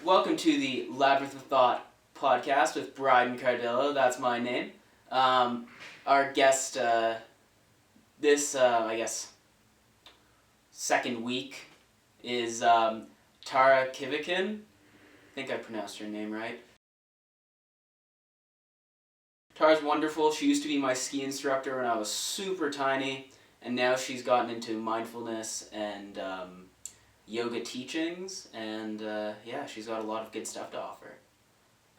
Welcome to the Labyrinth of Thought podcast with Bryden Cardillo. That's my name. Our guest this, second week is Tara Kivlichan. I think I pronounced her name right. Tara's wonderful. She used to be my ski instructor when I was super tiny, and now she's gotten into mindfulness and yoga teachings, and she's got a lot of good stuff to offer.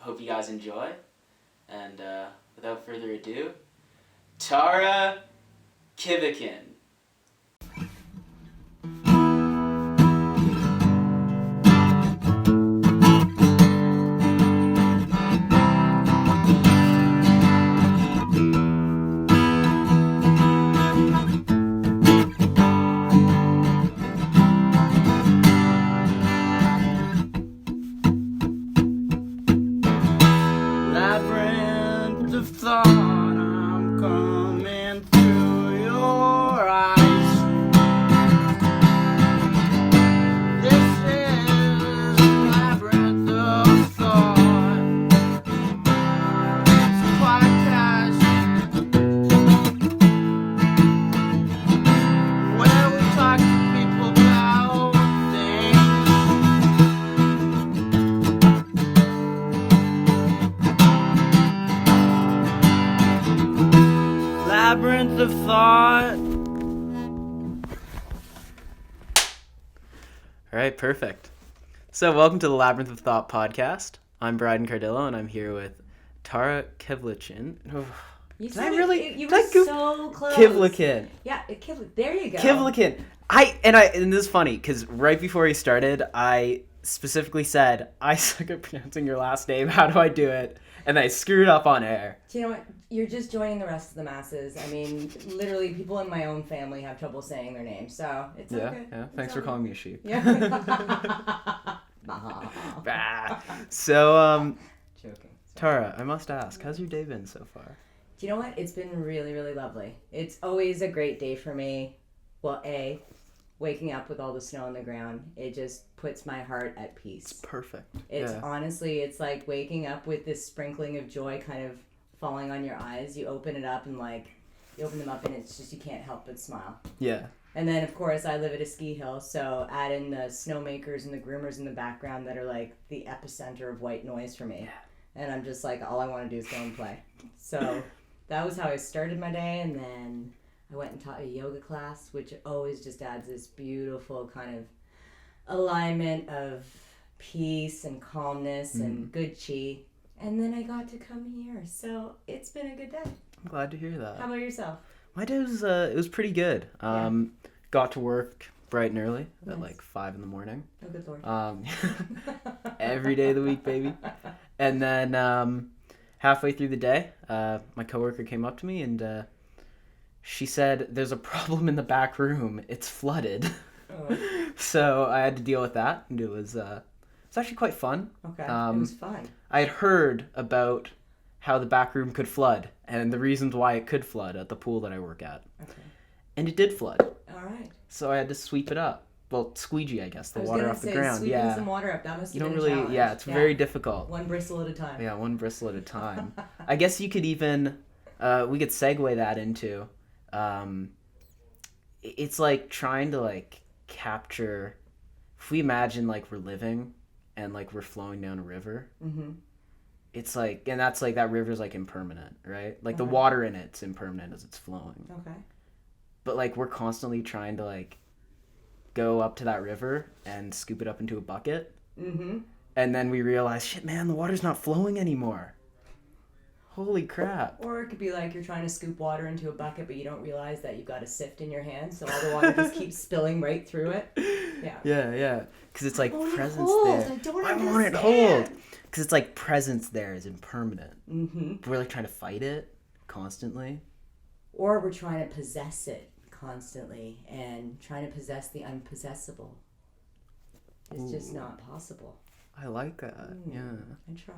I hope you guys enjoy, and without further ado, Tara Kivlichan. Labyrinth of thought, I'm coming through your eyes. This is Labyrinth of Thought. It's a podcast where we talk to people about things. Labyrinth of Thought. All right, perfect. So, welcome to the Labyrinth of Thought podcast. I'm Bryden Cardillo, and I'm here with Tara Kivlichan. You Did said I really? You did I were go- so close. Kivlichan. Yeah, there you go. Kivlichan. And this is funny because right before we started, I specifically said I suck at pronouncing your last name. How do I do it? And I screwed up on air. Do you know what? You're just joining the rest of the masses. I mean, literally, people in my own family have trouble saying their names, so it's okay. Yeah. Thanks for calling me a sheep. Yeah. Bah. So, Joking. Tara, I must ask, how's your day been so far? Do you know what? It's been really, really lovely. It's always a great day for me. Well, waking up with all the snow on the ground, it just puts my heart at peace. It's perfect. It's honestly, it's like waking up with this sprinkling of joy kind of falling on your eyes. You open it up and you open them up and it's just, you can't help but smile. Yeah. And then, of course, I live at a ski hill, so add in the snowmakers and the groomers in the background that are like the epicenter of white noise for me. Yeah. And I'm just like, all I want to do is go and play. So that was how I started my day, and then I went and taught a yoga class, which always just adds this beautiful kind of alignment of peace and calmness and good chi. And then I got to come here, so it's been a good day. I'm glad to hear that. How about yourself? My day was it was pretty good. Got to work bright and early at like 5 a.m. Oh, good Lord. Every day of the week, baby. And then halfway through the day, my coworker came up to me and she said, "There's a problem in the back room. It's flooded." Oh. So I had to deal with that, and it was actually quite fun. Okay, it was fun. I had heard about how the back room could flood and the reasons why it could flood at the pool that I work at. Okay. And it did flood. All right. So I had to sweep it up. Well, squeegee, I guess, the water off the I was ground. sweeping some water up. That must have been a challenge. Yeah, it's very difficult. One bristle at a time. Yeah, one bristle at a time. I guess you could even, we could segue that into, it's like trying to like capture, if we imagine like we're living and like we're flowing down a river, it's like, and that's like, that river's like impermanent, right? Like the water in it's impermanent as it's flowing. Okay. But like we're constantly trying to like go up to that river and scoop it up into a bucket. And then we realize, shit, man, the water's not flowing anymore. Holy crap. Or it could be like you're trying to scoop water into a bucket, but you don't realize that you've got a sift in your hand, so all the water just keeps spilling right through it. Yeah. Because it's like presence hold. there. I don't I want it hold. Because it's like presence there is impermanent. But we're like trying to fight it constantly. Or we're trying to possess it constantly and trying to possess the unpossessable. It's just not possible. I like that. Yeah. I try.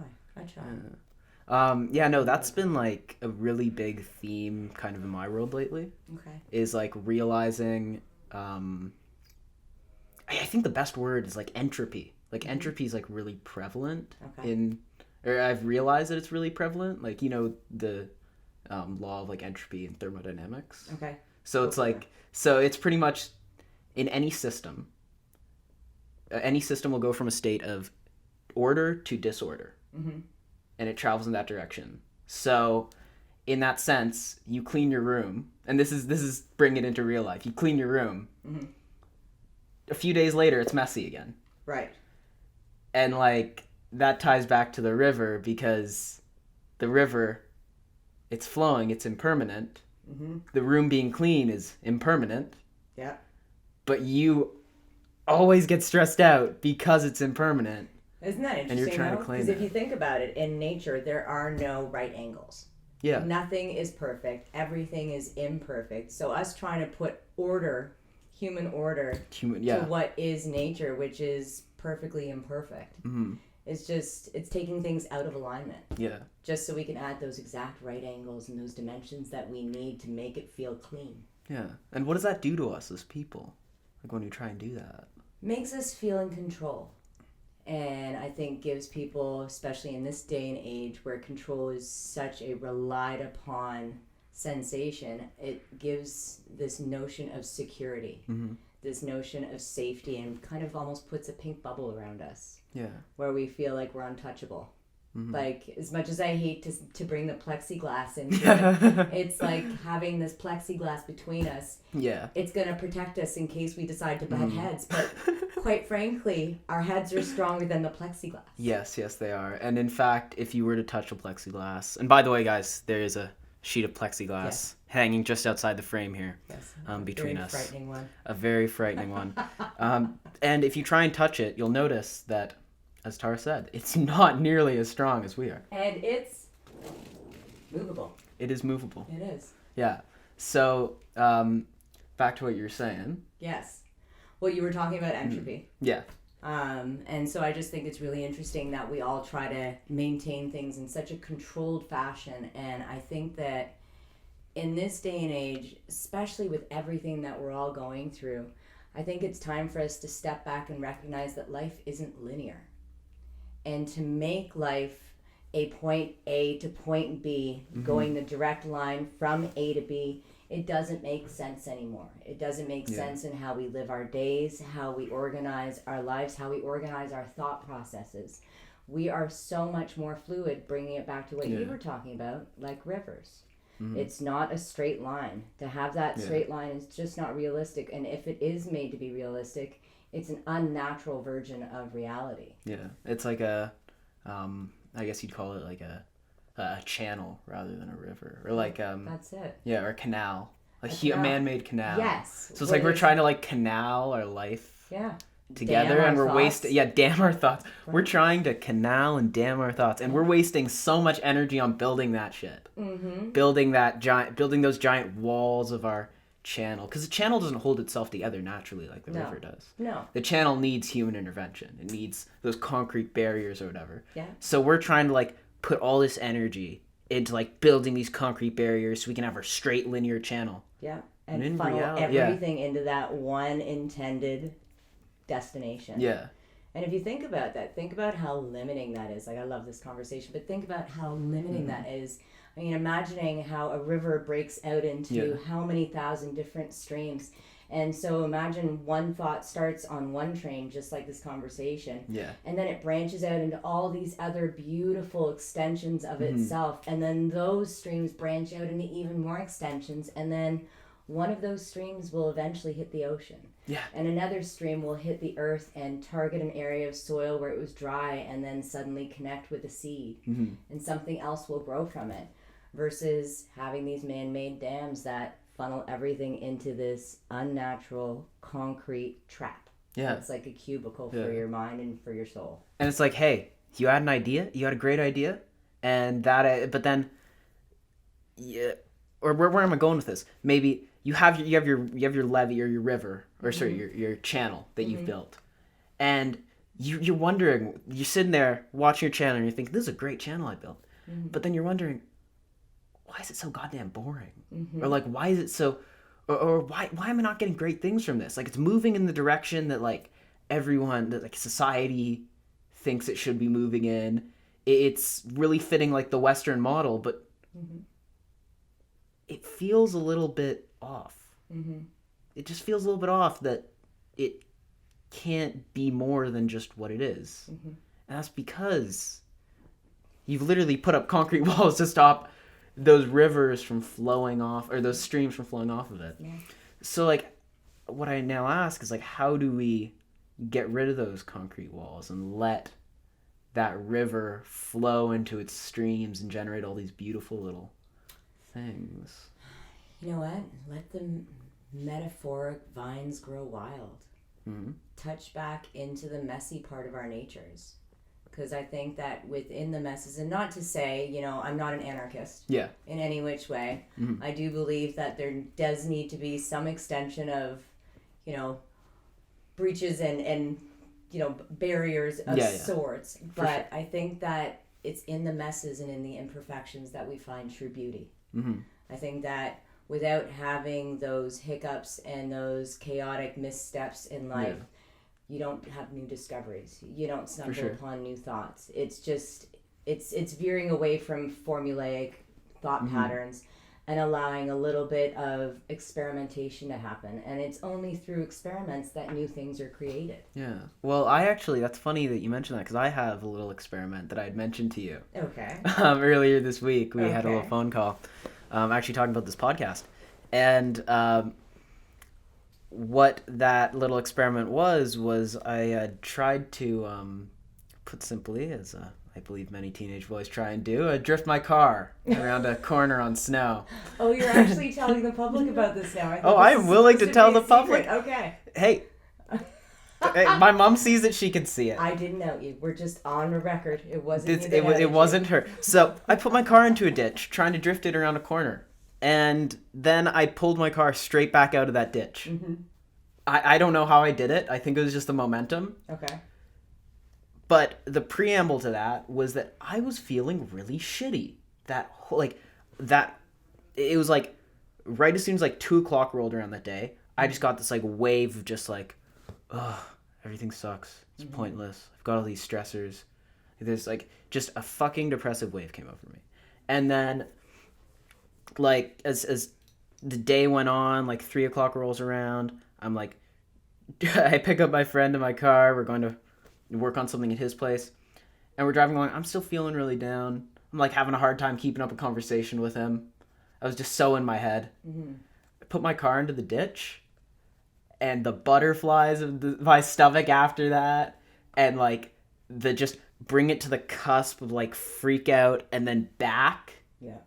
No, that's been like a really big theme kind of in my world lately. Okay. Is like realizing, I think the best word is like entropy. Like entropy is like really prevalent Okay. or I've realized that it's really prevalent. Like, the law of like entropy and thermodynamics. Okay. So Go it's for it. like, so it's pretty much in any system will go from a state of order to disorder. Mm-hmm. And it travels in that direction. So in that sense, you clean your room, and this is bringing it into real life. You clean your room. Mm-hmm. A few days later, it's messy again. Right. And like that ties back to the river because the river, it's flowing, it's impermanent. Mm-hmm. The room being clean is impermanent. Yeah. But you always get stressed out because it's impermanent. Isn't that interesting? And you're trying to claim Because if it. you think about it, in nature, there are no right angles. Yeah. Nothing is perfect. Everything is imperfect. So us trying to put order, human order, to what is nature, which is perfectly imperfect. Mm-hmm. It's taking things out of alignment. Yeah. Just so we can add those exact right angles and those dimensions that we need to make it feel clean. Yeah. And what does that do to us as people? Like when you try and do that? Makes us feel in control. And I think gives people, especially in this day and age where control is such a relied upon sensation, it gives this notion of security, this notion of safety, and kind of almost puts a pink bubble around us. Yeah. Where we feel like we're untouchable. Like, as much as I hate to bring the plexiglass into it, it's like having this plexiglass between us. Yeah. It's going to protect us in case we decide to butt heads. But quite frankly, our heads are stronger than the plexiglass. Yes, they are. And in fact, if you were to touch a plexiglass, and by the way, guys, there is a sheet of plexiglass hanging just outside the frame here, between us. Frightening one. A very frightening one. And if you try and touch it, you'll notice that, as Tara said, it's not nearly as strong as we are. And it's movable. It is movable. It is. Yeah. So, back to what you were saying. Yes. Well, you were talking about entropy. Yeah. And so I just think it's really interesting that we all try to maintain things in such a controlled fashion. And I think that in this day and age, especially with everything that we're all going through, I think it's time for us to step back and recognize that life isn't linear. And to make life a point A to point B, going the direct line from A to B, it doesn't make sense anymore. It doesn't make sense in how we live our days, how we organize our lives, how we organize our thought processes. We are so much more fluid, bringing it back to what you were talking about, like rivers. It's not a straight line. To have that straight line is just not realistic. And if it is made to be realistic, it's an unnatural version of reality. Yeah. It's like I guess you'd call it like a channel rather than a river. Or like, that's it. Yeah, or a canal. A man-made canal. Yes. So it's like we're trying to like canal our life together, Dam and we're our wasting dam our thoughts. Right. We're trying to canal and dam our thoughts, and we're wasting so much energy on building that shit. Building those giant walls of our channel, because the channel doesn't hold itself together naturally like the river does. No. The channel needs human intervention. It needs those concrete barriers or whatever. Yeah. So we're trying to like put all this energy into like building these concrete barriers so we can have our straight linear channel. Yeah. And funnel everything into that one intended destination. Yeah. And if you think about that, think about how limiting that is. Like, I love this conversation, but think about how limiting that is. I mean, imagining how a river breaks out into how many thousand different streams. And so imagine one thought starts on one train, just like this conversation. Yeah. And then it branches out into all these other beautiful extensions of itself. And then those streams branch out into even more extensions. And then one of those streams will eventually hit the ocean. Yeah. And another stream will hit the earth and target an area of soil where it was dry and then suddenly connect with a seed. And something else will grow from it. Versus having these man-made dams that funnel everything into this unnatural concrete trap. Yeah. It's like a cubicle for your mind and for your soul. And it's like, hey, you had an idea, you had a great idea, and that, but then, or where am I going with this? Maybe you have your levee or your river, or sorry, your channel that you've built, and you're wondering, you're sitting there watching your channel and you're thinking, this is a great channel I built, but then you're wondering, why is it so goddamn boring? Or like, why is it so, or why am I not getting great things from this? Like, it's moving in the direction that like everyone, that like society thinks it should be moving in. It's really fitting like the Western model, but it feels a little bit off. It just feels a little bit off that it can't be more than just what it is. And that's because you've literally put up concrete walls to stop those rivers from flowing off, or those streams from flowing off of it. Yeah. So like, what I now ask is like, how do we get rid of those concrete walls and let that river flow into its streams and generate all these beautiful little things? You know what? Let the metaphoric vines grow wild. Touch back into the messy part of our natures. Because I think that within the messes, and not to say, you know, I'm not an anarchist in any which way. I do believe that there does need to be some extension of, you know, breaches and you know, barriers of sorts. But I think that it's in the messes and in the imperfections that we find true beauty. I think that without having those hiccups and those chaotic missteps in life, you don't have new discoveries. You don't stumble upon new thoughts. It's just, it's veering away from formulaic thought patterns and allowing a little bit of experimentation to happen. And it's only through experiments that new things are created. Yeah. Well, that's funny that you mentioned that, because I have a little experiment that I had mentioned to you. Okay. Earlier this week, we had a little phone call, actually talking about this podcast. And what that little experiment was I tried to, put simply, as I believe many teenage boys try and do, drift my car around a corner on snow. Oh, you're actually telling the public about this now. I'm willing to tell the public. Okay. Hey, my mom sees it, she can see it. I didn't know you. We're just on the record. It wasn't it wasn't her. So I put my car into a ditch, trying to drift it around a corner. And then I pulled my car straight back out of that ditch. I don't know how I did it. I think it was just the momentum. Okay. But the preamble to that was that I was feeling really shitty. It was like right as soon as like 2:00 rolled around that day, I just got this like wave of just like, ugh, everything sucks. It's pointless. I've got all these stressors. There's like just a fucking depressive wave came over me. And then like as the day went on, like 3:00 rolls around, I'm like, I pick up my friend in my car. We're going to work on something at his place, and we're driving along. I'm still feeling really down. I'm like having a hard time keeping up a conversation with him. I was just so in my head. I put my car into the ditch, and the butterflies of my stomach after that, and like the just bring it to the cusp of like freak out and then back. Yeah.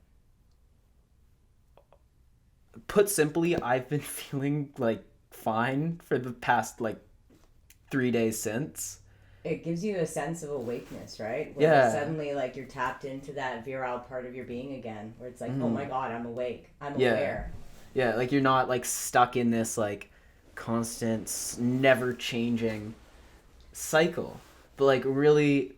Put simply, I've been feeling like fine for the past like 3 days since. It gives you a sense of awakeness, right? Where suddenly like you're tapped into that virile part of your being again, where it's like, oh my God, I'm awake. I'm aware. Yeah, like you're not like stuck in this like constant, never changing cycle. But like really,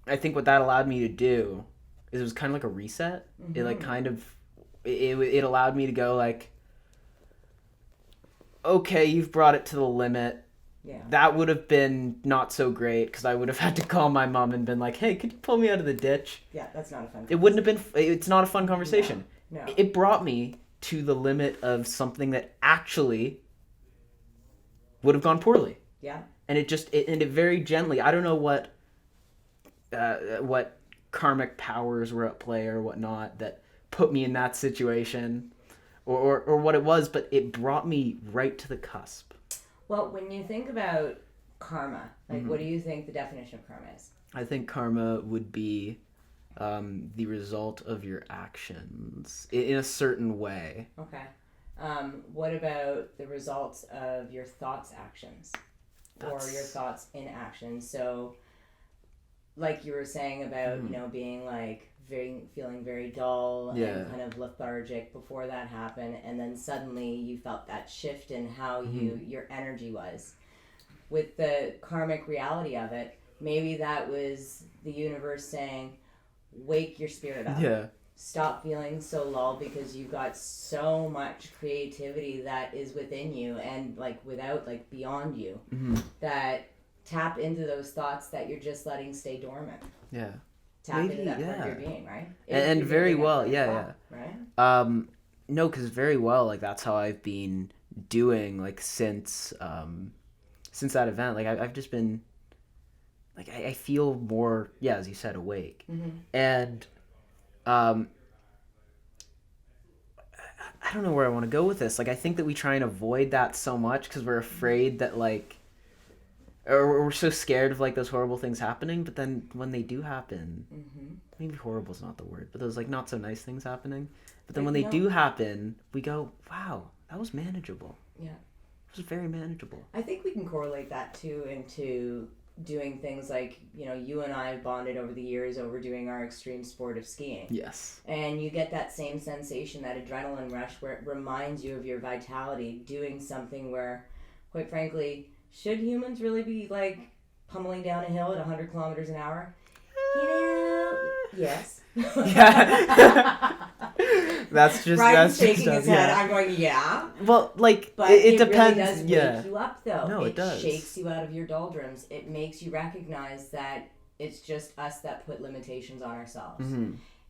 I think what that allowed me to do is it was kind of like a reset. It like kind of, it allowed me to go like, okay, you've brought it to the limit. Yeah. That would have been not so great, because I would have had to call my mom and been like, hey, could you pull me out of the ditch? Yeah, that's not a fun conversation. It wouldn't have been, it's not a fun conversation. No. It brought me to the limit of something that actually would have gone poorly. Yeah. And it very gently, I don't know what karmic powers were at play or whatnot that put me in that situation or what it was, but it brought me right to the cusp. Well, when you think about karma, like what do you think the definition of karma is? I think karma would be the result of your actions in a certain way. Okay. What about the results of your thoughts' actions or your thoughts in action? So, like you were saying about, you know, being like feeling very dull and kind of lethargic before that happened, and then suddenly you felt that shift in how your energy was. With the karmic reality of it, maybe that was the universe saying, wake your spirit up. Yeah. stop feeling so lull because you've got so much creativity that is within you and like without like beyond you that tap into those thoughts that you're just letting stay dormant. Yeah. Tap into that part of your being, right? And very well, right? No, because very well, like that's how I've been doing like since that event. Like I've just been like I feel more, as you said, awake. And I don't know where I want to go with this. Like I think that we try and avoid that so much because we're afraid that like, or we're so scared of like those horrible things happening. But then when they do happen, maybe horrible is not the word, but those like not so nice things happening. But then when they do happen, we go, wow, that was manageable. Yeah. It was very manageable. I think we can correlate that too into doing things like, you and I have bonded over the years over doing our extreme sport of skiing. Yes. And you get that same sensation, that adrenaline rush where it reminds you of your vitality, doing something where, quite frankly, should humans really be like pummeling down a hill at 100 kilometers an hour? Yes. That's just Ryan's shaking his head. I'm going, yeah. Well, like but it depends. Really does wake you up, though. No, it does. It shakes you out of your doldrums. It makes you recognize that it's just us that put limitations on ourselves.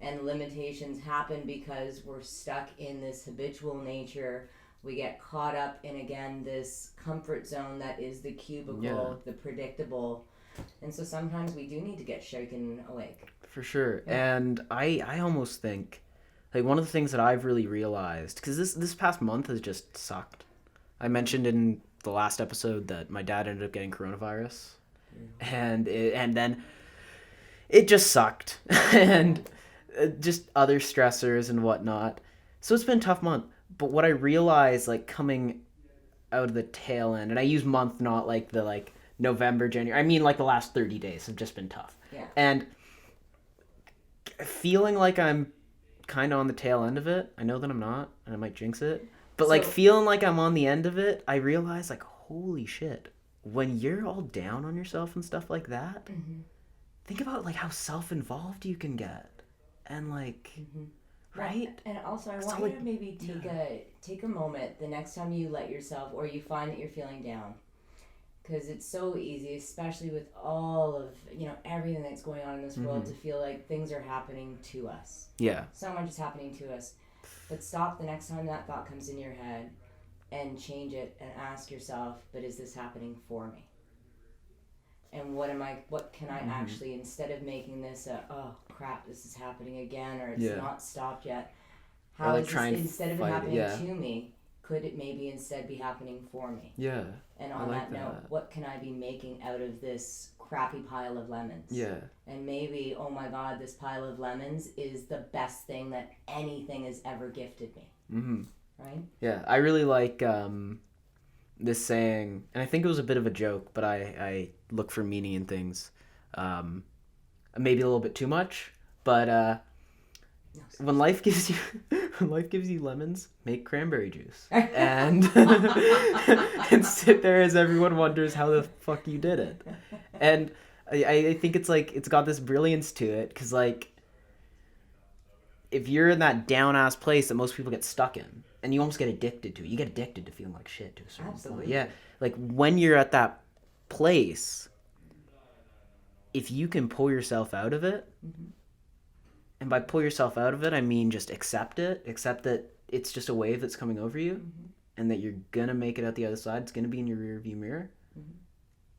And limitations happen because we're stuck in this habitual nature. We get caught up in, again, this comfort zone that is the cubicle, the predictable. And so sometimes we do need to get shaken awake. For sure. Yeah. And I almost think, like, one of the things that I've really realized, because this past month has just sucked. I mentioned in the last episode that my dad ended up getting coronavirus. And then it just sucked. And just other stressors and whatnot. So it's been a tough month. But what I realized, like, coming out of the tail end, and I use month, not like the, like, November, January. I mean, like, the last 30 days have just been tough. Yeah. And feeling like I'm kind of on the tail end of it. I know that I'm not, and I might jinx it. But, like, feeling like I'm on the end of it, I realize, like, holy shit. When you're all down on yourself and stuff like that, think about, like, how self-involved you can get. And, like... Right? And also, I want you to maybe take a moment the next time you let yourself, or you find that you're feeling down. Because it's so easy, especially with all of, everything that's going on in this world, to feel like things are happening to us. Yeah. So much is happening to us. But stop the next time that thought comes in your head and change it and ask yourself, but is this happening for me? And what can I actually, instead of making this oh crap, this is happening again, or it's not stopped yet, how is this, instead of it happening to me, could it maybe instead be happening for me? Yeah. And on that note, what can I be making out of this crappy pile of lemons? Yeah. And maybe, oh my God, this pile of lemons is the best thing that anything has ever gifted me. Right? Yeah. I really like this saying, and I think it was a bit of a joke, but I look for meaning in things. Maybe a little bit too much, but when life gives you lemons, make cranberry juice and and sit there as everyone wonders how the fuck you did it. And I think it's like it's got this brilliance to it, because like if you're in that down ass place that most people get stuck in, and you almost get addicted to it, you get addicted to feeling like shit to a certain point. Yeah, like when you're at that place, if you can pull yourself out of it. And by pull yourself out of it, I mean just accept that it's just a wave that's coming over you, and that you're going to make it out the other side. It's going to be in your rear view mirror.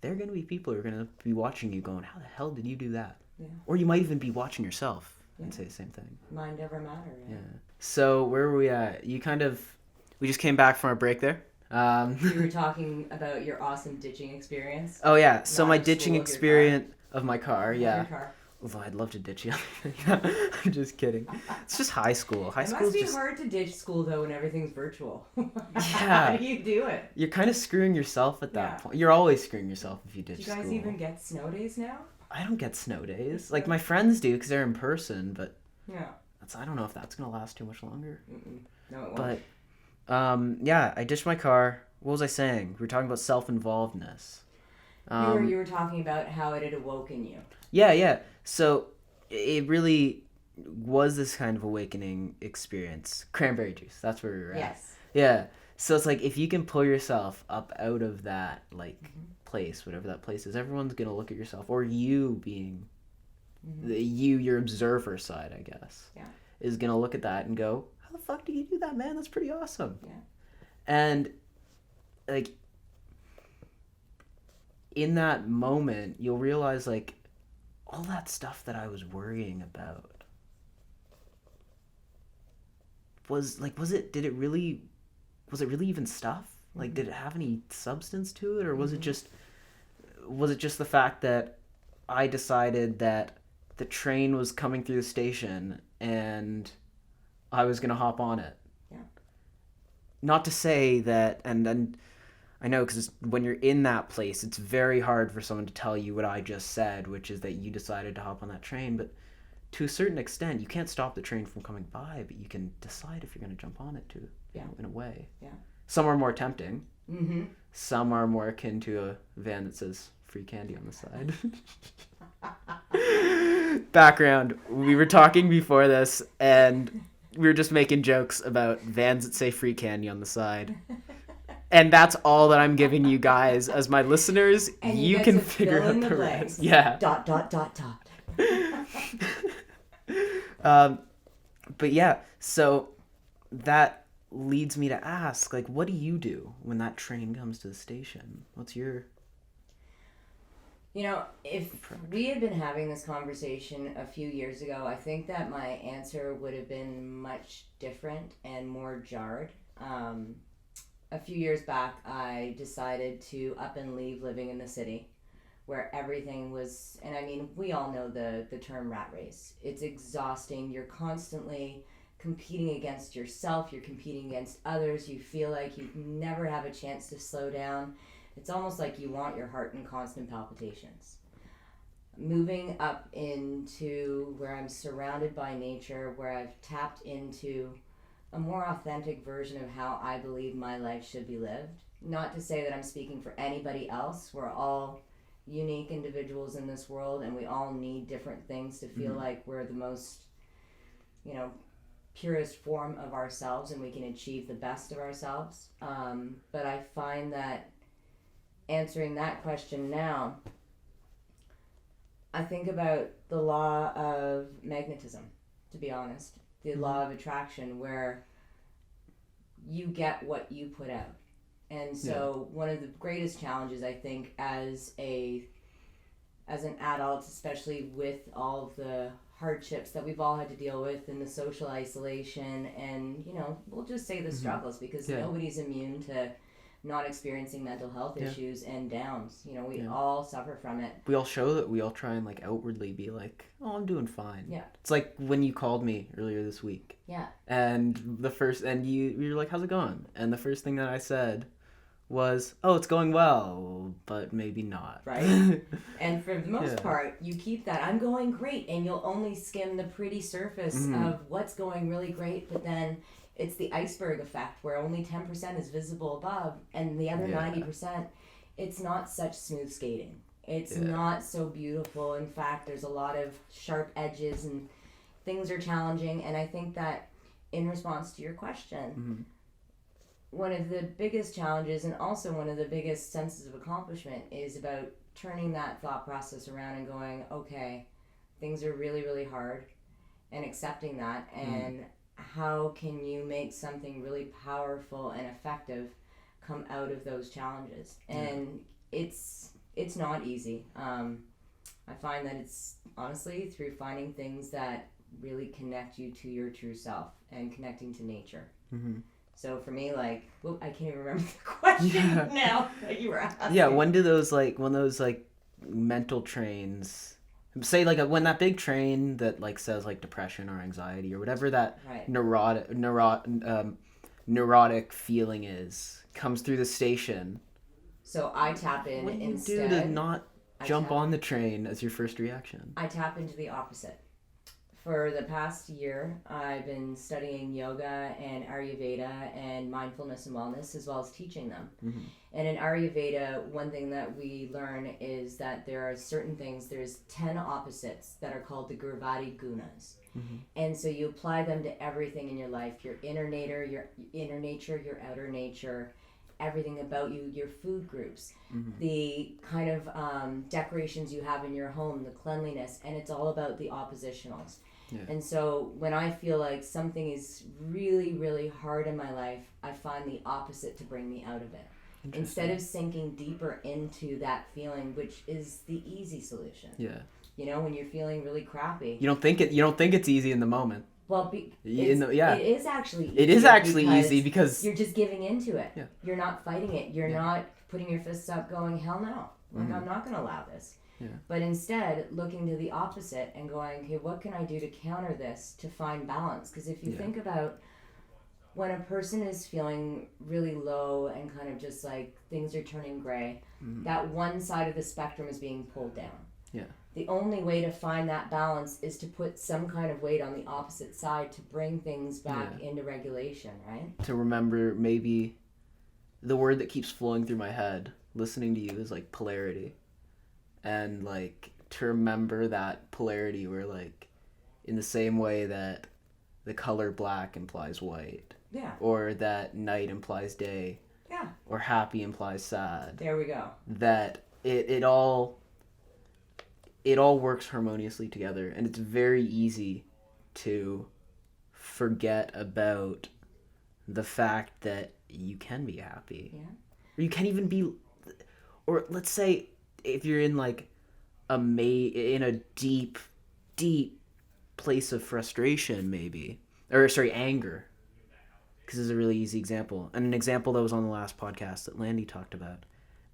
There are going to be people who are going to be watching you going, how the hell did you do that? Yeah. Or you might even be watching yourself and say the same thing. Mind over matter. Yeah. So where were we at? We just came back from our break there. You were talking about your awesome ditching experience. Oh, yeah. So my ditching experience of my car, Your car. Although I'd love to ditch you. I'm just kidding. It's just high school. It must be hard to ditch school, though, when everything's virtual. Yeah. How do you do it? You're kind of screwing yourself at that point. You're always screwing yourself if you ditch school. Do you guys even get snow days now? I don't get snow days. Like, my friends do because they're in person, but I don't know if that's going to last too much longer. No, it won't. But, I ditched my car. What was I saying? We were talking about self-involvedness. You were talking about how it had awoken you. Yeah. So it really was this kind of awakening experience. Cranberry juice, that's where we were at. Yes. Yeah. So it's like, if you can pull yourself up out of that, like, place, whatever that place is, everyone's gonna look at yourself, or you being your observer side, I guess, is gonna look at that and go, how the fuck do you do that, man? That's pretty awesome. Yeah. And like, in that moment, you'll realize, like, all that stuff that I was worrying about was it really even stuff? Like, did it have any substance to it, or was it just the fact that I decided that the train was coming through the station and I was gonna hop on it? Yeah. Not to say that, and I know, because when you're in that place, it's very hard for someone to tell you what I just said, which is that you decided to hop on that train. But to a certain extent, you can't stop the train from coming by, but you can decide if you're going to jump on it too, in a way. Yeah. Some are more tempting. Mm-hmm. Some are more akin to a van that says free candy on the side. Background, we were talking before this, and we were just making jokes about vans that say free candy on the side. And that's all that I'm giving you guys as my listeners. And you can figure out the rest. Yeah. ... But yeah, so that leads me to ask, like, what do you do when that train comes to the station? What's your... You know, if we had been having this conversation a few years ago, I think that my answer would have been much different and more jarred. A few years back, I decided to up and leave living in the city, where everything was, and I mean, we all know the term rat race. It's exhausting. You're constantly competing against yourself. You're competing against others. You feel like you never have a chance to slow down. It's almost like you want your heart in constant palpitations. Moving up into where I'm surrounded by nature, where I've tapped into a more authentic version of how I believe my life should be lived. Not to say that I'm speaking for anybody else. We're all unique individuals in this world, and we all need different things to feel like we're the most, purest form of ourselves, and we can achieve the best of ourselves. But I find that answering that question now, I think about the law of magnetism, to be honest. The law of attraction, where you get what you put out. And so one of the greatest challenges, I think, as an adult, especially with all of the hardships that we've all had to deal with, and the social isolation, and we'll just say the struggles, because nobody's immune to not experiencing mental health issues and downs. We all suffer from it. We all show that. We all try and, like, outwardly be like, oh, I'm doing fine. Yeah. It's like when you called me earlier this week. Yeah. And you're like, how's it going? And the first thing that I said was, oh, it's going well, but maybe not. Right. And for the most part, you keep that, I'm going great, and you'll only skim the pretty surface of what's going really great, but then it's the iceberg effect, where only 10% is visible above, and the other 90%, it's not such smooth skating. It's not so beautiful. In fact, there's a lot of sharp edges, and things are challenging. And I think that in response to your question, one of the biggest challenges, and also one of the biggest senses of accomplishment, is about turning that thought process around and going, okay, things are really, really hard, and accepting that, and how can you make something really powerful and effective come out of those challenges? And it's not easy. I find that it's honestly through finding things that really connect you to your true self and connecting to nature. So for me, I can't even remember the question now that you were asking. Yeah, when those mental trains, say, like, when that big train that, like, says, like, depression or anxiety or whatever that neurotic feeling is, comes through the station. So I tap in what do you instead. do to not jump on the train as your first reaction? I tap into the opposite. for the past year, I've been studying yoga and Ayurveda and mindfulness and wellness, as well as teaching them. Mm-hmm. And in Ayurveda, one thing that we learn is that there are certain things, there's 10 opposites that are called the Gurvati gunas. Mm-hmm. And so you apply them to everything in your life, your inner nature, your outer nature, everything about you, your food groups, Mm-hmm. the kind of decorations you have in your home, the cleanliness, and it's all about the oppositionals. Yeah. And so when I feel like something is really, really hard in my life, I find the opposite to bring me out of it. Instead of sinking deeper into that feeling, which is the easy solution. Yeah. You know, when you're feeling really crappy. You don't think it's easy in the moment. Well, it is actually easy. It is actually easy because you're just giving into it. Yeah. You're not fighting it. You're not putting your fists up going, hell no. Like, Mm-hmm. I'm not going to allow this. Yeah. But instead, looking to the opposite and going, okay, what can I do to counter this to find balance? Because if you think about when a person is feeling really low and kind of just like things are turning gray, Mm-hmm. that one side of the spectrum is being pulled down. Yeah. The only way to find that balance is to put some kind of weight on the opposite side to bring things back into regulation, right? To remember, maybe the word that keeps flowing through my head listening to you is like polarity. And like to remember that polarity where like in the same way that the color black implies white. Yeah. Or that night implies day. Yeah. Or happy implies sad. There we go. That it all works harmoniously together, and it's very easy to forget about the fact that you can be happy. Yeah. Or you can even be, or let's say if you're in like in a deep place of frustration, maybe, or sorry, anger, because it's a really easy example, and an example that was on the last podcast that Landy talked about.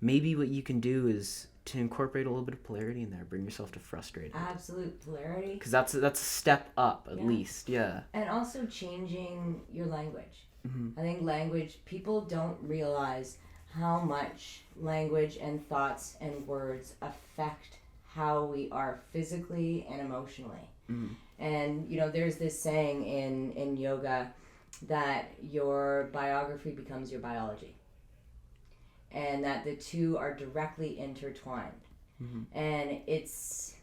Maybe what you can do is to incorporate a little bit of polarity in there, bring yourself to frustrated. Absolute polarity. Because that's a step up at least, yeah. And also changing your language. Mm-hmm. I think language, people don't realize how much language and thoughts and words affect how we are physically and emotionally. Mm-hmm. And, you know, there's this saying in yoga that your biography becomes your biology. And that the two are directly intertwined. Mm-hmm. And it's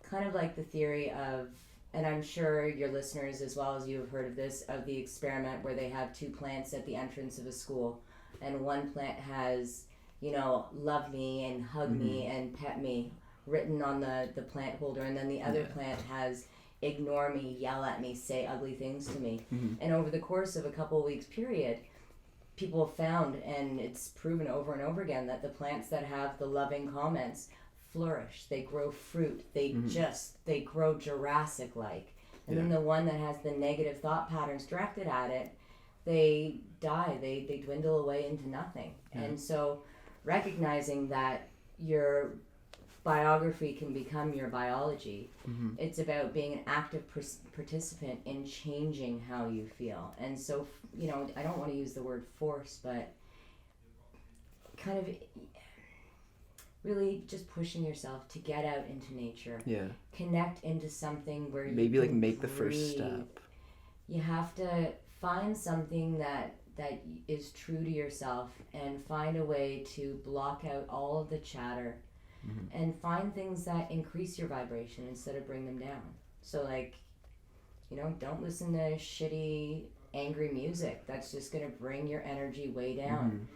kind of like the theory of, and I'm sure your listeners as well as you have heard of this, of the experiment where they have two plants at the entrance of a school, and one plant has, you know, love me and hug me and pet me written on the plant holder, and then the other plant has ignore me, yell at me, say ugly things to me. Mm-hmm. And over the course of a couple of weeks period, people have found, and it's proven over and over again, that the plants that have the loving comments flourish. They grow fruit. They they grow Jurassic-like. And then the one that has the negative thought patterns directed at it, they die. They dwindle away into nothing. Yeah. And so recognizing that your biography can become your biology, it's about being an active participant in changing how you feel. And so, you know, I don't want to use the word force, but kind of really just pushing yourself to get out into nature. Yeah. Connect into something where maybe you like can make the first step. You have to find something that is true to yourself and find a way to block out all of the chatter. And find things that increase your vibration instead of bring them down. So like, you know, don't listen to shitty, angry music. That's just going to bring your energy way down.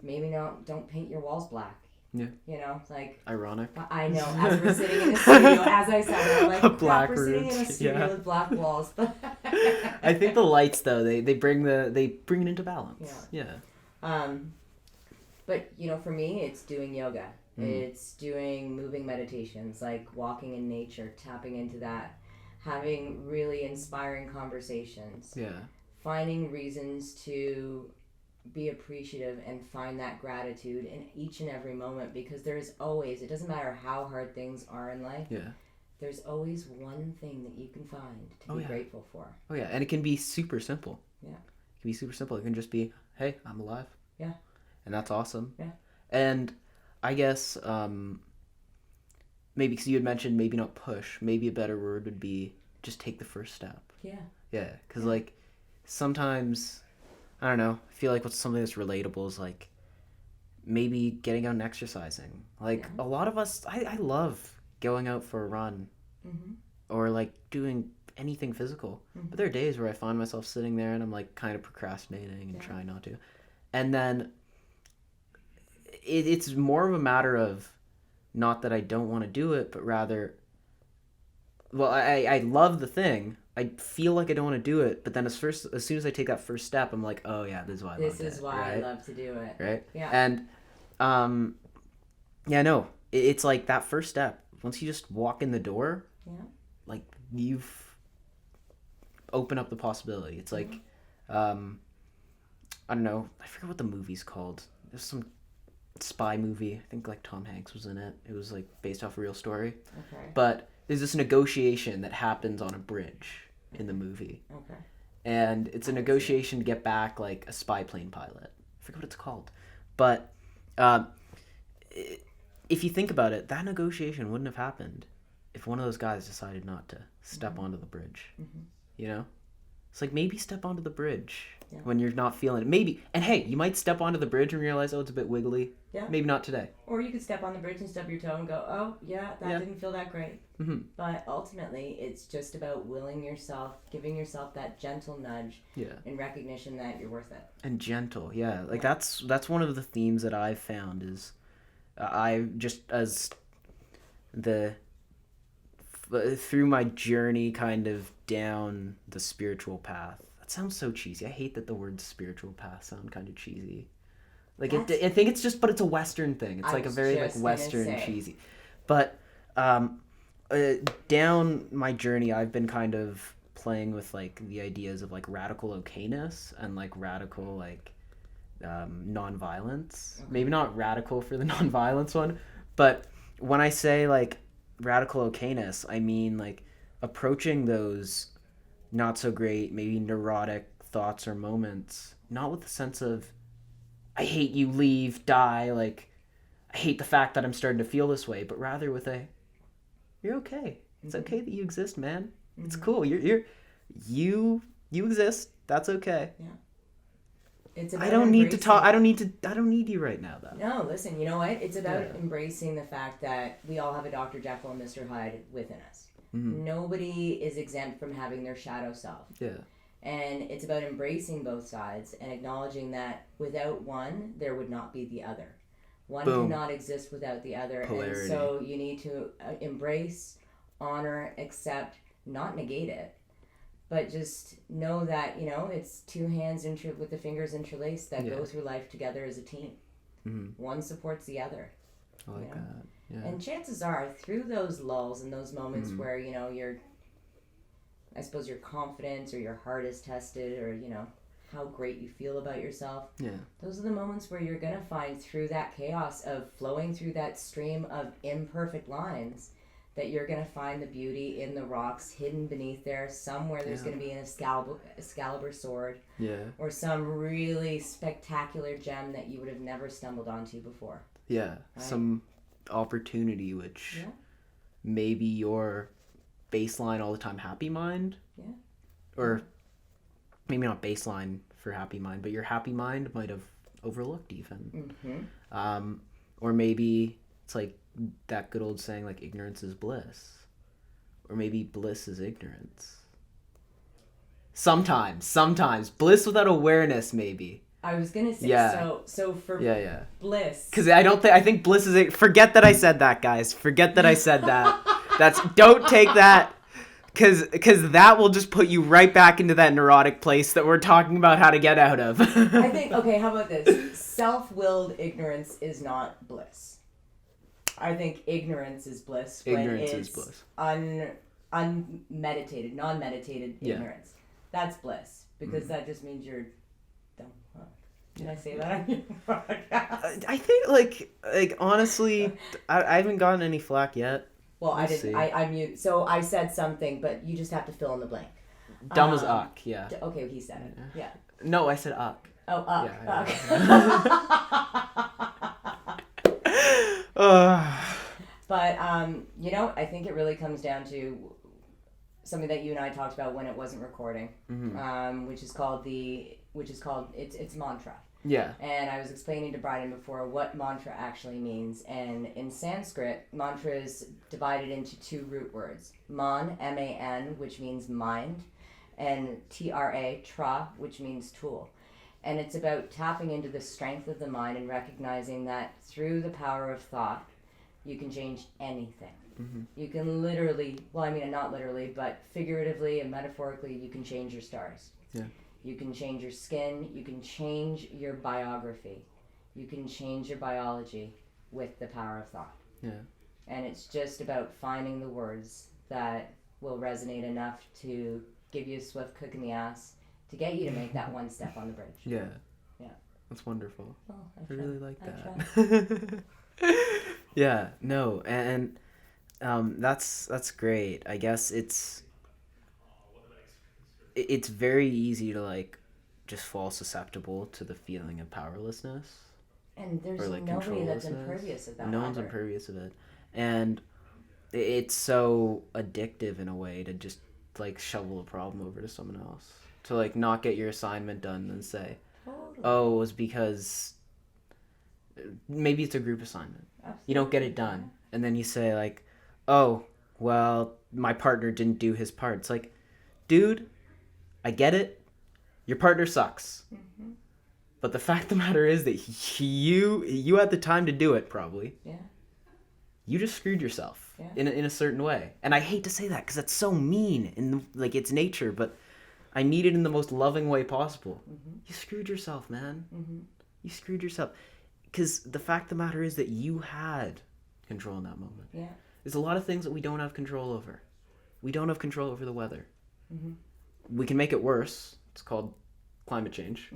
Maybe don't paint your walls black. Yeah. You know, like... Ironic. I know, as we're sitting in a studio, as I said, I'm like, Black we're sitting in a rooms, studio with black walls. I think the lights, though, they bring it into balance. Yeah. But, you know, for me, it's doing yoga. It's doing moving meditations, like walking in nature, tapping into that, having really inspiring conversations, finding reasons to be appreciative and find that gratitude in each and every moment, because there's always, it doesn't matter how hard things are in life, there's always one thing that you can find to be grateful for. Oh yeah, and it can be super simple. Yeah. It can be super simple. It can just be, hey, I'm alive. Yeah. And that's awesome. Yeah. And I guess maybe because you had mentioned maybe not push, maybe a better word would be just take the first step. Yeah. Yeah, because like sometimes, I don't know, I feel like what's something that's relatable is like maybe getting out and exercising. Like a lot of us, I love going out for a run or like doing anything physical. But there are days where I find myself sitting there and I'm like kind of procrastinating and trying not to. And then it's more of a matter of not that I don't want to do it, but rather, well, I love the thing. I feel like I don't want to do it, but then as soon as I take that first step, I'm like, oh yeah, this is why I love it. This is why I love to do it. Right? Yeah. And no, it's like that first step. Once you just walk in the door, like you've opened up the possibility. It's like, I don't know, I forget what the movie's called. There's some spy movie. I think like Tom Hanks was in it. It was like based off a real story. Okay. But there's this negotiation that happens on a bridge in the movie. Okay. And it's a negotiation to get back like a spy plane pilot. I forget what it's called. But if you think about it, that negotiation wouldn't have happened if one of those guys decided not to step onto the bridge. You know? It's like maybe step onto the bridge when you're not feeling it. Maybe. And hey, you might step onto the bridge and realize, oh, it's a bit wiggly. Yeah. Maybe not today. Or you could step on the bridge and stub your toe and go, oh, yeah, that didn't feel that great. But ultimately, it's just about giving yourself that gentle nudge in recognition that you're worth it. And gentle, yeah. Like that's one of the themes that I've found is I just as through my journey kind of down the spiritual path. That sounds so cheesy. I hate that the words spiritual path sound kind of cheesy. Like I think it's just, but it's a Western thing. It's like a very like Western cheesy. But down my journey, I've been kind of playing with like the ideas of like radical okayness and like radical like nonviolence. Maybe not radical for the nonviolence one, but when I say like radical okayness, I mean like approaching those not so great, maybe neurotic thoughts or moments, not with the sense of I hate you, leave, die, like I hate the fact that I'm starting to feel this way, but rather with you're okay. It's okay that you exist, man. It's cool. You exist. That's okay. Yeah. It's about I don't need to talk. I don't need you right now, though. No, listen. You know what? It's about embracing the fact that we all have a Dr. Jekyll and Mr. Hyde within us. Nobody is exempt from having their shadow self. Yeah. And it's about embracing both sides and acknowledging that without one, there would not be the other. One cannot exist without the other. Polarity. And so you need to embrace, honor, accept, not negate it, but just know that, it's two hands with the fingers interlaced that go through life together as a team. One supports the other. I like that. Yeah. And chances are, through those lulls and those moments where, I suppose your confidence or your heart is tested or, how great you feel about yourself. Yeah. Those are the moments where you're going to find through that chaos of flowing through that stream of imperfect lines that you're going to find the beauty in the rocks hidden beneath there. Somewhere there's going to be an Excalibur sword. Yeah. Or some really spectacular gem that you would have never stumbled onto before. Yeah. Right? Some opportunity which maybe your baseline all the time happy mind. Yeah. Or maybe not baseline for happy mind, but your happy mind might have overlooked even. Or maybe it's like that good old saying like ignorance is bliss. Or maybe bliss is ignorance. Sometimes. Bliss without awareness maybe. I was gonna say so for bliss. Because I think bliss is forget that I said that, guys. Forget that I said that. Don't take that. Because that will just put you right back into that neurotic place that we're talking about how to get out of. I think, okay, how about this? Self-willed ignorance is not bliss. I think ignorance is bliss when it's unmeditated, non-meditated ignorance. That's bliss, because that just means you're dumb. Did I say that on your podcast? I think, like honestly, I haven't gotten any flack yet. Well, I didn't. I mute. So I said something, but you just have to fill in the blank. Dumb as uck, yeah. Okay, he said it. Yeah. No, I said uck. Oh, uck. Yeah. But I think it really comes down to something that you and I talked about when it wasn't recording, which is called it's mantra. Yeah. And I was explaining to Bryden before what mantra actually means. And in Sanskrit, mantra is divided into two root words. Man, M-A-N, which means mind, and T-R-A, tra, which means tool. And it's about tapping into the strength of the mind and recognizing that through the power of thought, you can change anything. You can literally, not literally, but figuratively and metaphorically, you can change your stars. Yeah. You can change your skin. You can change your biography. You can change your biology with the power of thought. Yeah. And it's just about finding the words that will resonate enough to give you a swift kick in the ass to get you to make that one step on the bridge. Yeah. Yeah. That's wonderful. Oh, I really like that. Yeah. No. And that's great. I guess it's very easy to like just fall susceptible to the feeling of powerlessness. And there's like nobody that's impervious of that. No one's impervious of it. And it's so addictive in a way to just like shovel a problem over to someone else. To like not get your assignment done and say, oh, it was because maybe it's a group assignment. Absolutely. You don't get it done. And then you say like, oh, well, my partner didn't do his part. It's like, dude, I get it. Your partner sucks. But the fact of the matter is that you had the time to do it, probably. Yeah. You just screwed yourself in a certain way. And I hate to say that because that's so mean in like its nature, but I mean it in the most loving way possible. You screwed yourself, man. You screwed yourself. Because the fact of the matter is that you had control in that moment. Yeah. There's a lot of things that we don't have control over. We don't have control over the weather. We can make it worse. It's called climate change.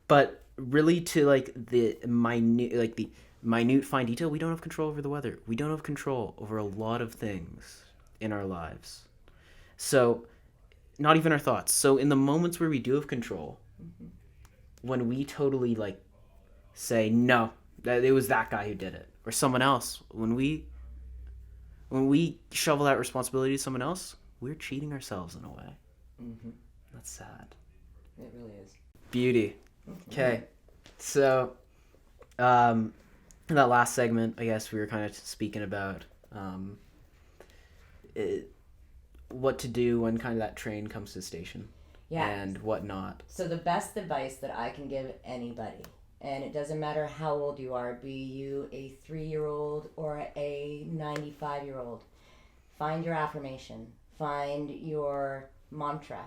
But really to like the minute fine detail, we don't have control over the weather. We don't have control over a lot of things in our lives. So not even our thoughts. So in the moments where we do have control, when we totally like say no, that it was that guy who did it or someone else, when we shovel that responsibility to someone else, we're cheating ourselves in a way. That's sad. It really is. Beauty. Okay. So, in that last segment, I guess we were kind of speaking about what to do when kind of that train comes to the station. Yeah. And whatnot. So the best advice that I can give anybody, and it doesn't matter how old you are, be you a 3-year-old or a 95-year-old, find your affirmation. Find your mantra.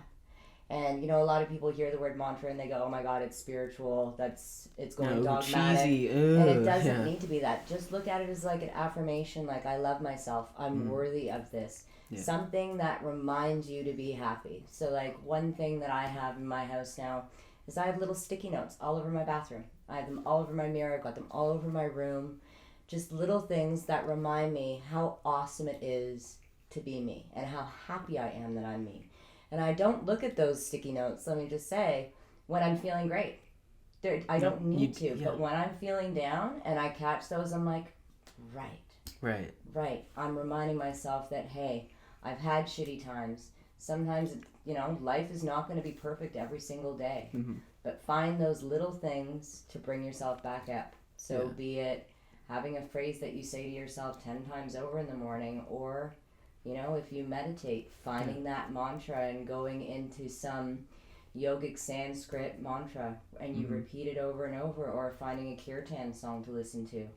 And, a lot of people hear the word mantra and they go, oh my God, it's spiritual. It's going dogmatic. Cheesy. And it doesn't need to be that. Just look at it as like an affirmation, like I love myself. I'm worthy of this. Yeah. Something that reminds you to be happy. So like one thing that I have in my house now is I have little sticky notes all over my bathroom. I have them all over my mirror. I've got them all over my room. Just little things that remind me how awesome it is to be me and how happy I am that I'm me. And I don't look at those sticky notes, let me just say, when I'm feeling great. I don't need to, but when I'm feeling down and I catch those, I'm like, right. I'm reminding myself that, hey, I've had shitty times. Sometimes, life is not going to be perfect every single day. But find those little things to bring yourself back up. So be it having a phrase that you say to yourself 10 times over in the morning, or if you meditate, finding that mantra and going into some yogic Sanskrit mantra and you repeat it over and over, or finding a kirtan song to listen to.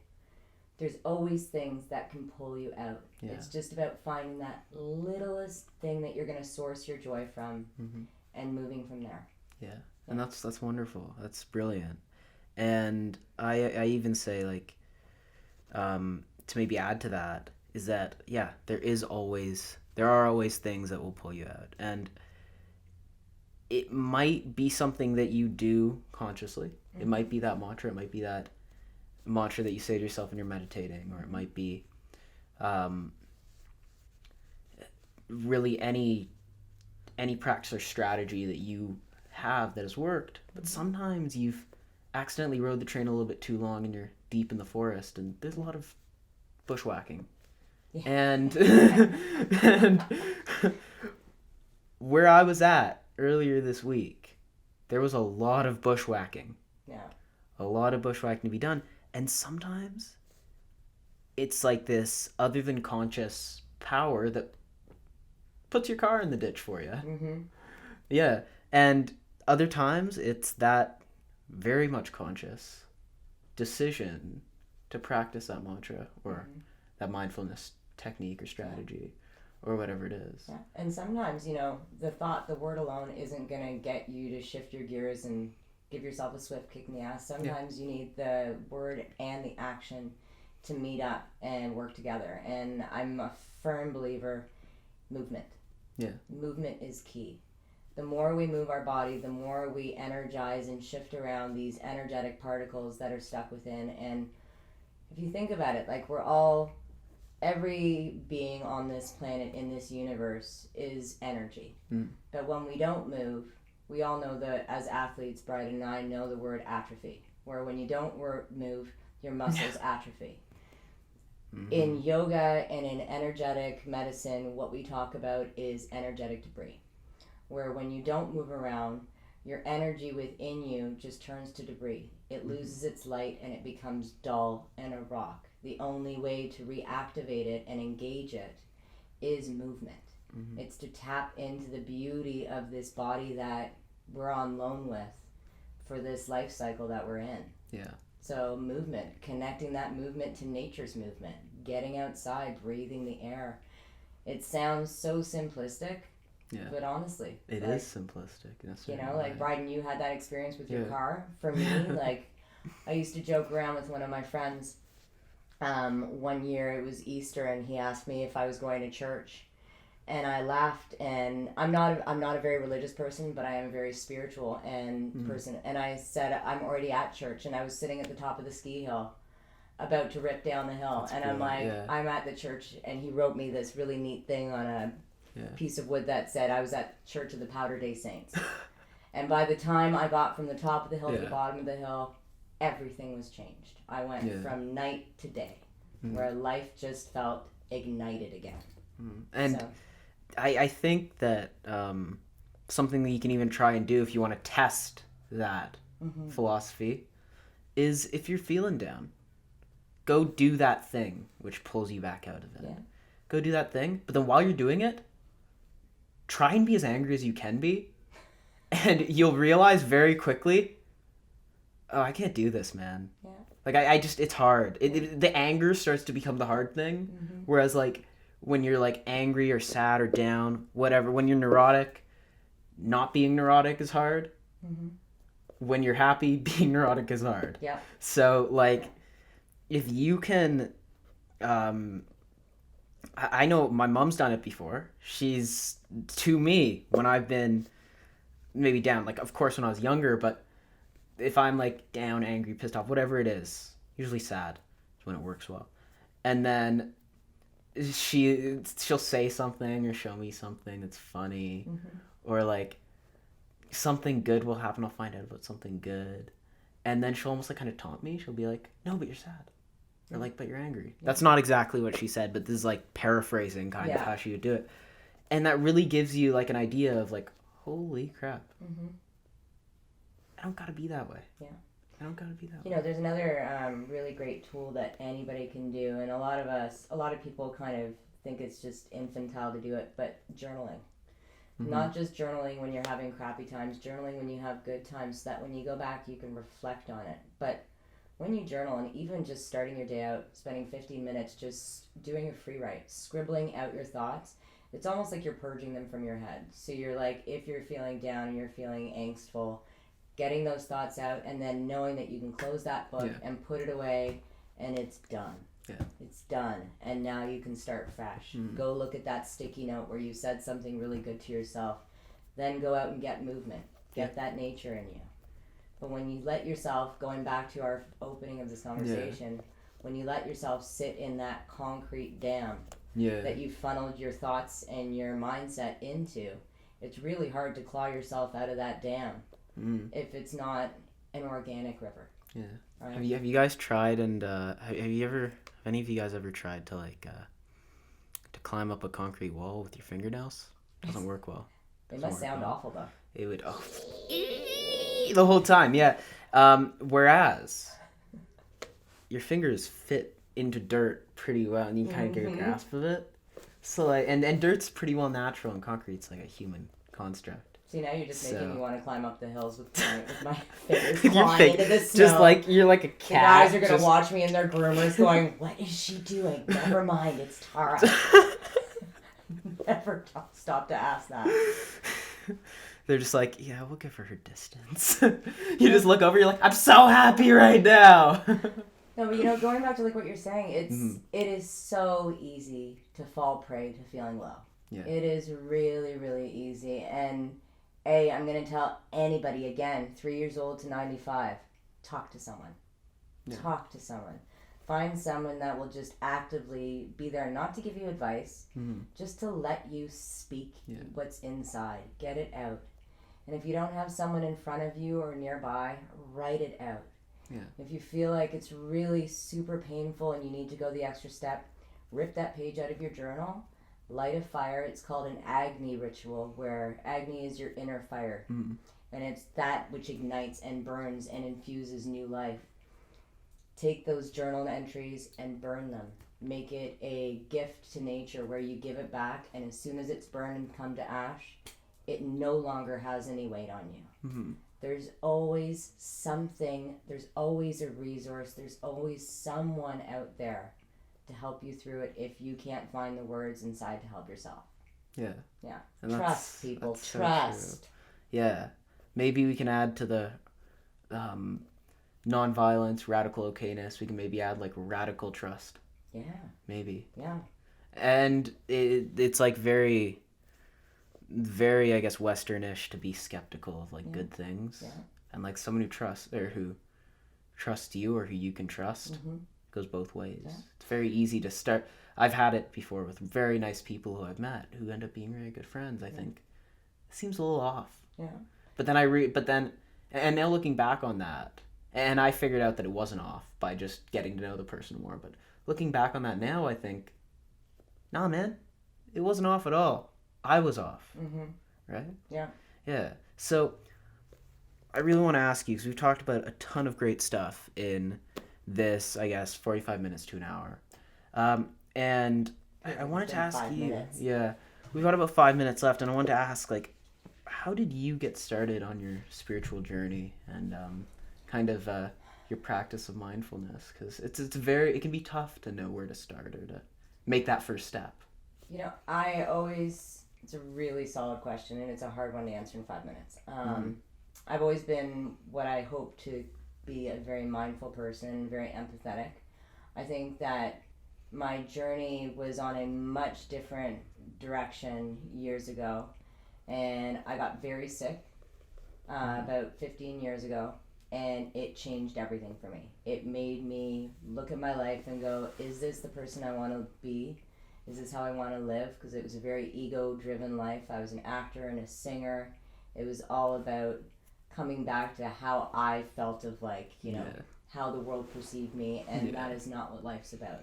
There's always things that can pull you out. Yeah. It's just about finding that littlest thing that you're going to source your joy from and moving from there. Yeah. And that's wonderful. That's brilliant. And I even say like to maybe add to that is that, there are always things that will pull you out. And it might be something that you do consciously. It might be that mantra. It might be that mantra that you say to yourself when you're meditating. Or it might be really any practice or strategy that you have that has worked. But sometimes you've accidentally rode the train a little bit too long and you're deep in the forest and there's a lot of bushwhacking. Yeah. And Where I was at earlier this week, there was a lot of bushwhacking. Yeah. A lot of bushwhacking to be done. And sometimes it's like this other than conscious power that puts your car in the ditch for you. Mm-hmm. Yeah. And other times it's that very much conscious decision to practice that mantra or that mindfulness technique or strategy or whatever it is. Yeah. And sometimes, the word alone isn't going to get you to shift your gears and give yourself a swift kick in the ass. Sometimes you need the word and the action to meet up and work together. And I'm a firm believer, movement. Yeah. Movement is key. The more we move our body, the more we energize and shift around these energetic particles that are stuck within. And if you think about it, like every being on this planet in this universe is energy. But when we don't move, we all know that as athletes, Brad and I know the word atrophy, where when you don't move, your muscles atrophy. In yoga and in energetic medicine, what we talk about is energetic debris, where when you don't move around, your energy within you just turns to debris. It loses its light and it becomes dull and a rock. The only way to reactivate it and engage it is movement. It's to tap into the beauty of this body that we're on loan with for this life cycle that we're in. Yeah. So movement, connecting that movement to nature's movement, getting outside, breathing the air. It sounds so simplistic, but honestly. It is simplistic. That's like Bryden, you had that experience with your car. For me, I used to joke around with one of my friends. One year it was Easter and he asked me if I was going to church. And I laughed, and I'm not a very religious person, but I am a very spiritual person. And I said, I'm already at church, and I was sitting at the top of the ski hill, about to rip down the hill. That's I'm like, I'm at the church, and he wrote me this really neat thing on a piece of wood that said, I was at Church of the Powder Day Saints. And by the time I got from the top of the hill to the bottom of the hill, everything was changed. I went from night to day, where life just felt ignited again. And so. I think that something that you can even try and do if you want to test that philosophy is if you're feeling down, go do that thing which pulls you back out of it. Yeah. Go do that thing, but then while you're doing it, try and be as angry as you can be, and you'll realize very quickly, oh, I can't do this, man. Yeah. I just, it's hard. The anger starts to become the hard thing, whereas when you're angry or sad or down, whatever, when you're neurotic, not being neurotic is hard. When you're happy, being neurotic is hard. Yeah. So if you can, I know my mom's done it before. She's, to me, when I've been maybe down, of course when I was younger, but if I'm down, angry, pissed off, whatever it is, usually sad is when it works well. And then she'll say something or show me something that's funny, or something good will happen. I'll find out about something good, and then she'll almost kind of taunt me. She'll be like, no, but you're sad, or but you're angry. That's not exactly what she said, but this is paraphrasing kind of how she would do it, and that really gives you an idea of holy crap, I don't gotta be that way. I don't gotta be that way. There's another really great tool that anybody can do, and a lot of people kind of think it's just infantile to do it, but journaling. Not just journaling when you're having crappy times, journaling when you have good times, so that when you go back you can reflect on it. But when you journal, and even just starting your day out, spending 15 minutes just doing a free write, scribbling out your thoughts, it's almost like you're purging them from your head. So you're if you're feeling down and you're feeling angstful, getting those thoughts out, and then knowing that you can close that book and put it away, and it's done. It's done, and now you can start fresh. Go look at that sticky note where you said something really good to yourself. Then go out and get movement. Get that nature in you. But when you let yourself, going back to our opening of this conversation, when you let yourself sit in that concrete dam that you funneled your thoughts and your mindset into, it's really hard to claw yourself out of that dam. If it's not an organic river. Yeah. Right? Have you guys tried, and have any of you guys ever tried to to climb up a concrete wall with your fingernails. Doesn't work well. They must sound awful though. It would the whole time, yeah. Whereas your fingers fit into dirt pretty well, and you kind of get a grasp of it. So like, and dirt's pretty well natural, and concrete's like a human construct. See, now you're just making So- me want to climb up the hills with my fingers clawing into the snow. Just like you're like a cat. The guys are gonna just- watch me in their groomers going, "What is she doing? Never mind, it's Tara." Never stop to ask that. They're just like, yeah, we'll give her distance. You just look over, you're like, I'm so happy right now. No, but going back to like what you're saying, it is so easy to fall prey to feeling low. Yeah. It is really, really easy. And I'm gonna tell anybody again, 3 years old to 95, talk to someone. Yeah. Talk to someone. Find someone that will just actively be there, not to give you advice, just to let you speak what's inside. Get it out. And if you don't have someone in front of you or nearby, write it out. Yeah. If you feel like it's really super painful and you need to go the extra step, rip that page out of your journal, light a fire. It's called an Agni ritual, where Agni is your inner fire. And it's that which ignites and burns and infuses new life. Take those journal entries and burn them. Make it a gift to nature where you give it back, and as soon as it's burned and come to ash, it no longer has any weight on you. There's always something, there's always a resource, there's always someone out there to help you through it if you can't find the words inside to help yourself. Yeah. Yeah. And Trust, people. so Trust. true. Yeah. Maybe we can add to the non-violence, radical okayness. We can maybe add like radical trust. Yeah. Maybe. Yeah. And it's like very, I guess, Westernish to be skeptical of like good things. Yeah. And like someone who trusts you or who you can trust goes both ways. Yeah. It's very easy to start. I've had it before with very nice people who I've met who end up being really good friends. I think it seems a little off. Yeah. But then and now looking back on that, and I figured out that it wasn't off by just getting to know the person more. But looking back on that now, I think, nah, man, it wasn't off at all. I was off. Right? Yeah. Yeah. So I really want to ask you, because we've talked about a ton of great stuff in this, I guess, 45 minutes to an hour. And I wanted to ask 5 you, minutes. yeah, we've got about 5 minutes left, and I wanted to ask, like, how did you get started on your spiritual journey and kind of your practice of mindfulness? Because it can be tough to know where to start or to make that first step. It's a really solid question, and it's a hard one to answer in 5 minutes. I've always been what I hope to be, a very mindful person, very empathetic. I think that my journey was on a much different direction years ago, and I got very sick about 15 years ago, and it changed everything for me. It made me look at my life and go, is this the person I want to be? Is this how I want to live? Because it was a very ego-driven life. I was an actor and a singer. It was all about coming back to how I felt of how the world perceived me, and that is not what life's about.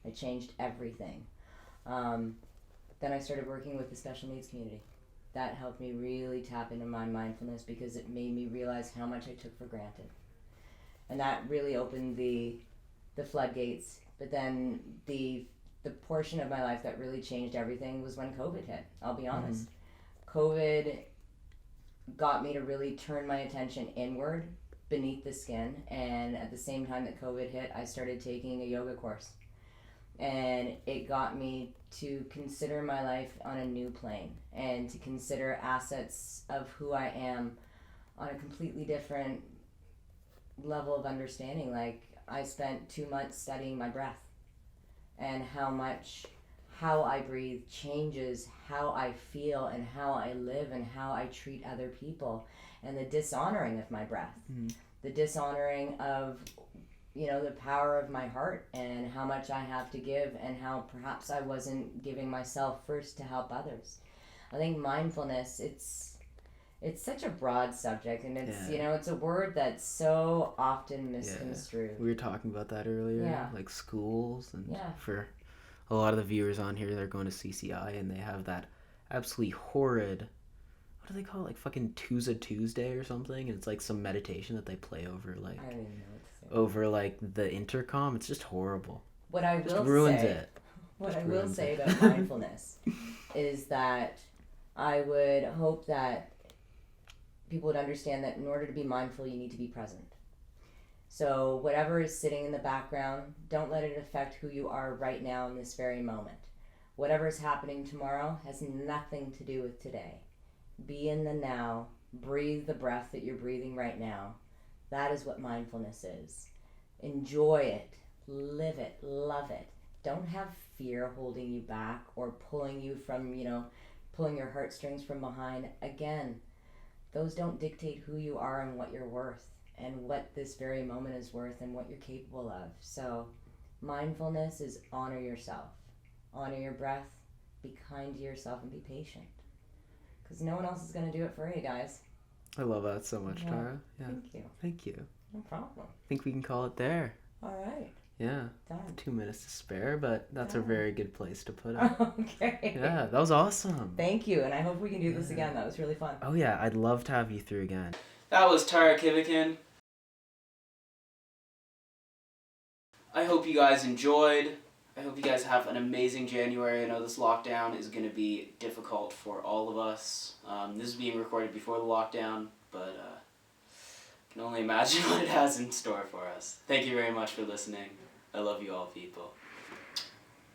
It changed everything. Then I started working with the special needs community. That helped me really tap into my mindfulness because it made me realize how much I took for granted. And that really opened the floodgates. But then the portion of my life that really changed everything was when COVID hit. I'll be honest. COVID got me to really turn my attention inward, beneath the skin, and at the same time that COVID hit, I started taking a yoga course. And it got me to consider my life on a new plane and to consider assets of who I am on a completely different level of understanding. Like, I spent 2 months studying my breath and how I breathe changes how I feel and how I live and how I treat other people, and the dishonoring of my breath, the dishonoring of the power of my heart and how much I have to give, and how perhaps I wasn't giving myself first to help others. I think mindfulness, it's such a broad subject, and it's it's a word that's so often misconstrued. We were talking about that earlier, Yeah. like schools and for a lot of the viewers on here, they're going to CCI and they have that absolutely horrid, what do they call it, like fucking Tuesday or something, and it's like some meditation that they play over like I don't even know what to say. over like the intercom. It's just horrible. What I Just will ruins say, it. what Just I will ruins say it. about mindfulness is that I would hope that people would understand that in order to be mindful, you need to be present. So whatever is sitting in the background, don't let it affect who you are right now in this very moment. Whatever is happening tomorrow has nothing to do with today. Be in the now. Breathe the breath that you're breathing right now. That is what mindfulness is. Enjoy it. Live it. Love it. Don't have fear holding you back or pulling you from, pulling your heartstrings from behind. Again, those don't dictate who you are and what you're worth and what this very moment is worth and what you're capable of. So mindfulness is honor yourself. Honor your breath. Be kind to yourself and be patient. Because no one else is going to do it for you, guys. I love that so much, Yeah. Tara. Yeah. Thank you. Thank you. No problem. I think we can call it there. All right. Yeah. Done. 2 minutes to spare, but that's a Done. very good place to put it. Okay. Yeah, that was awesome. Thank you, and I hope we can do this again. That was really fun. Oh yeah, I'd love to have you through again. That was Tara Kivlichan. I hope you guys enjoyed. I hope you guys have an amazing January. I know this lockdown is going to be difficult for all of us. This is being recorded before the lockdown, but I can only imagine what it has in store for us. Thank you very much for listening. I love you all, people.